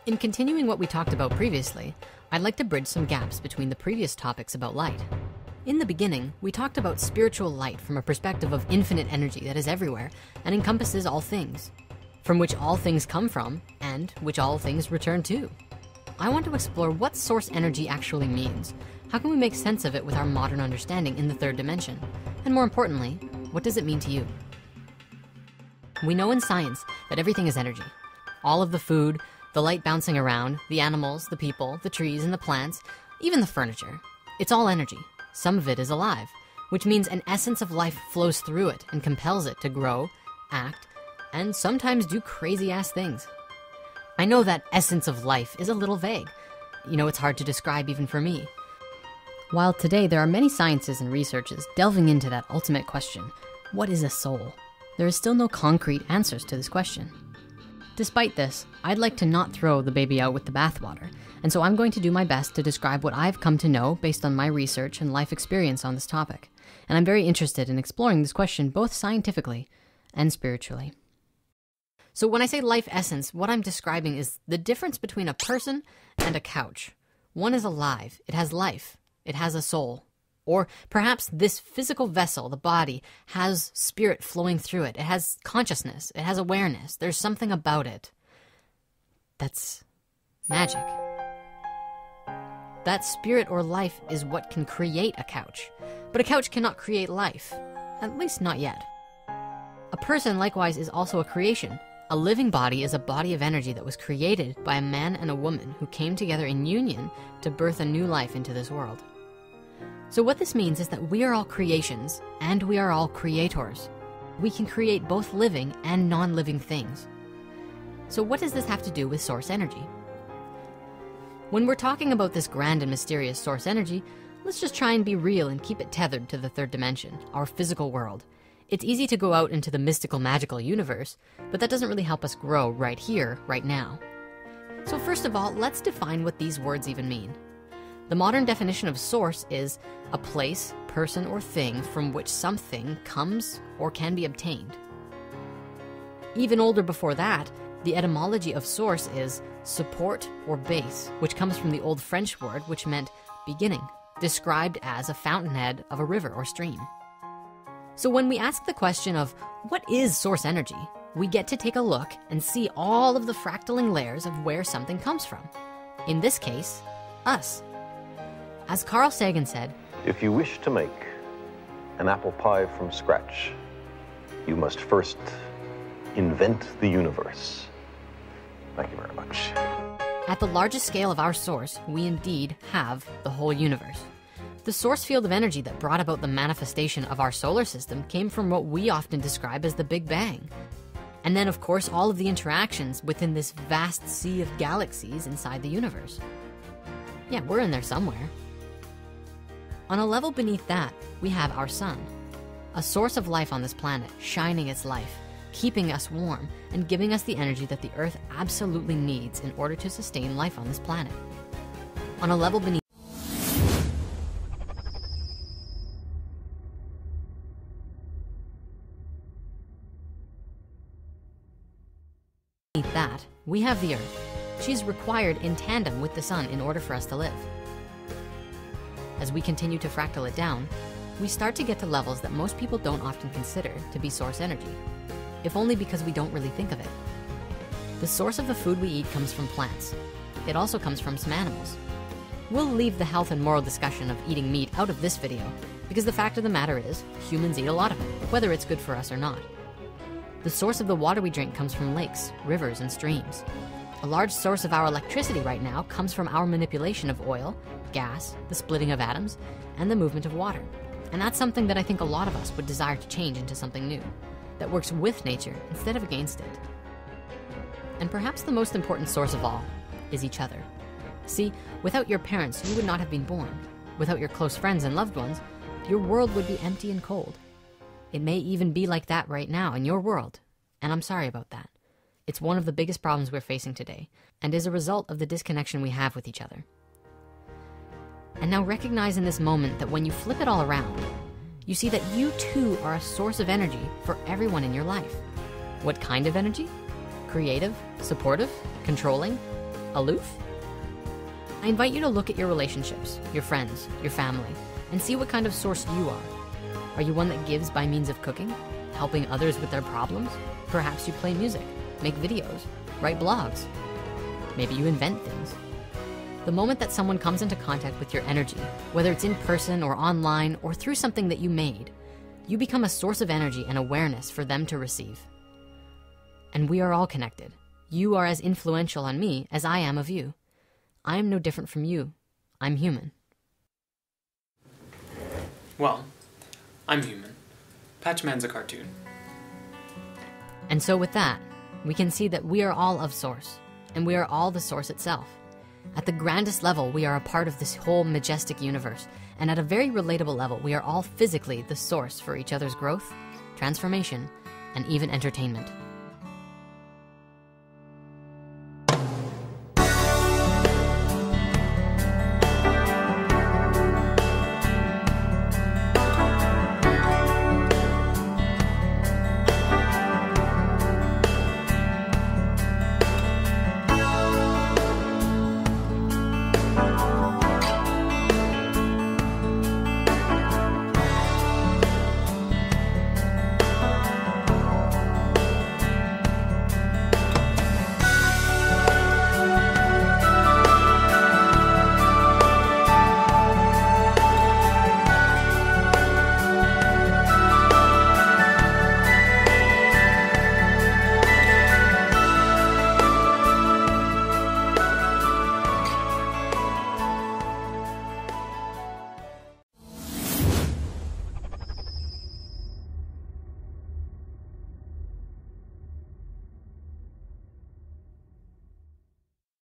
In continuing what we talked about previously, I'd like to bridge some gaps between the previous topics about light. In the beginning, we talked about spiritual light from a perspective of infinite energy that is everywhere and encompasses all things, from which all things come from and which all things return to. I want to explore what source energy actually means. How can we make sense of it with our modern understanding in the third dimension? And more importantly, what does it mean to you? We know in science that everything is energy. All of the food, the light bouncing around, the animals, the people, the trees and the plants, even the furniture. It's all energy. Some of it is alive, which means an essence of life flows through it and compels it to grow, act, and sometimes do crazy ass things. I know that essence of life is a little vague. It's hard to describe even for me. While today there are many sciences and researches delving into that ultimate question, what is a soul? There is still no concrete answers to this question. Despite this, I'd like to not throw the baby out with the bathwater, and so I'm going to do my best to describe what I've come to know based on my research and life experience on this topic. And I'm very interested in exploring this question both scientifically and spiritually. So when I say life essence, what I'm describing is the difference between a person and a couch. One is alive, it has life, it has a soul. Or perhaps this physical vessel, the body, has spirit flowing through it. It has consciousness, it has awareness. There's something about it that's magic. That spirit or life is what can create a couch. But a couch cannot create life, at least not yet. A person likewise is also a creation. A living body is a body of energy that was created by a man and a woman who came together in union to birth a new life into this world. So what this means is that we are all creations and we are all creators. We can create both living and non-living things. So what does this have to do with source energy? When we're talking about this grand and mysterious source energy, let's just try and be real and keep it tethered to the third dimension, our physical world. It's easy to go out into the mystical, magical universe, but that doesn't really help us grow right here, right now. So first of all, let's define what these words even mean. The modern definition of source is a place, person, or thing from which something comes or can be obtained. Even older before that, the etymology of source is support or base, which comes from the old French word which meant beginning, described as a fountainhead of a river or stream. So when we ask the question of what is source energy, we get to take a look and see all of the fractaling layers of where something comes from. In this case, us. As Carl Sagan said, if you wish to make an apple pie from scratch, you must first invent the universe. Thank you very much. At the largest scale of our source, we indeed have the whole universe. The source field of energy that brought about the manifestation of our solar system came from what we often describe as the Big Bang. And then, of course, all of the interactions within this vast sea of galaxies inside the universe. Yeah, we're in there somewhere. On a level beneath that, we have our sun, a source of life on this planet, shining its life, keeping us warm, and giving us the energy that the Earth absolutely needs in order to sustain life on this planet. On a level beneath that, we have the Earth. She is required in tandem with the sun in order for us to live. As we continue to fractal it down, we start to get to levels that most people don't often consider to be source energy, if only because we don't really think of it. The source of the food we eat comes from plants. It also comes from some animals. We'll leave the health and moral discussion of eating meat out of this video, because the fact of the matter is, humans eat a lot of it, whether it's good for us or not. The source of the water we drink comes from lakes, rivers, and streams. A large source of our electricity right now comes from our manipulation of oil, gas, the splitting of atoms, and the movement of water. And that's something that I think a lot of us would desire to change into something new, that works with nature instead of against it. And perhaps the most important source of all is each other. See, without your parents, you would not have been born. Without your close friends and loved ones, your world would be empty and cold. It may even be like that right now in your world, and I'm sorry about that. It's one of the biggest problems we're facing today, and is a result of the disconnection we have with each other. And now recognize in this moment that when you flip it all around, you see that you too are a source of energy for everyone in your life. What kind of energy? Creative, supportive, controlling? Aloof? I invite you to look at your relationships, your friends, your family, and see what kind of source you are. Are you one that gives by means of cooking, helping others with their problems? Perhaps you play music, make videos, write blogs. Maybe you invent things. The moment that someone comes into contact with your energy, whether it's in person or online or through something that you made, you become a source of energy and awareness for them to receive. And we are all connected. You are as influential on me as I am of you. I am no different from you. I'm human. Well, I'm human. Patchman's a cartoon. And so with that, we can see that we are all of Source, and we are all the Source itself. At the grandest level, we are a part of this whole majestic universe, and at a very relatable level, we are all physically the source for each other's growth, transformation, and even entertainment.